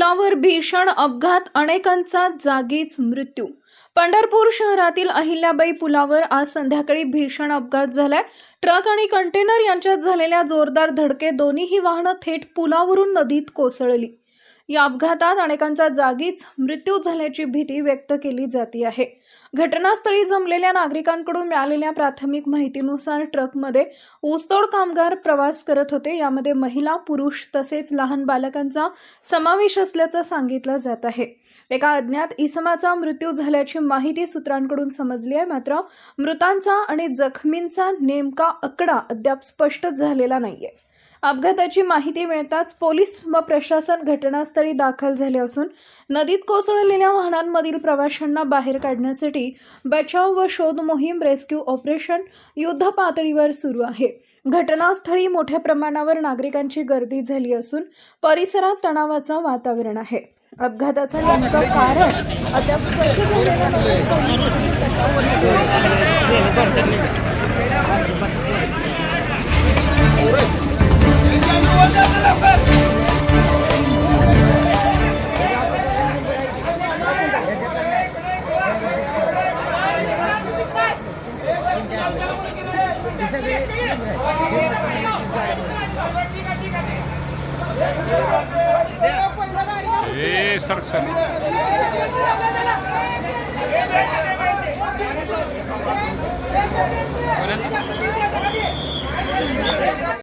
पुलावर भीषण अपघात, अनेकांचा जागीच मृत्यू। पंढरपूर शहरातील अहिल्याबाई पुलावर आज संध्याकाळी भीषण अपघात झालाय। ट्रक आणि कंटेनर यांच्यात झालेल्या जोरदार धडकेत दोन्हीही वाहनं थेट पुलावरून नदीत कोसळली। या अपघातात अनेकांचा जागीच मृत्यू झाल्याची भीती व्यक्त केली जाते आहे। घटनास्थळी जमलेल्या नागरिकांकडून मिळालेल्या प्राथमिक माहितीनुसार ट्रकमध्ये ऊसतोड कामगार प्रवास करत होते। यामध्ये महिला, पुरुष तसेच लहान बालकांचा समावेश असल्याचं सांगितलं जात आहे। एका अज्ञात इसमाचा मृत्यू झाल्याची माहिती सूत्रांकडून समजली आहे, मात्र मृतांचा आणि जखमींचा नेमका आकडा अद्याप स्पष्ट झालेला नाहीये। अपघाताची माहिती मिळताच पोलीस व प्रशासन घटनास्थळी दाखल झाले असून नदीत कोसळलेल्या वाहनांमधील प्रवाशांना बाहेर काढण्यासाठी बचाव व शोध मोहीम, रेस्क्यू ऑपरेशन युद्ध पातळीवर सुरू आहे। घटनास्थळी मोठ्या प्रमाणावर नागरिकांची गर्दी झाली असून परिसरात तणावाचं वातावरण आहे। अपघाताचं नेमकं कारण अद्याप स्पष्ट झालेलं सर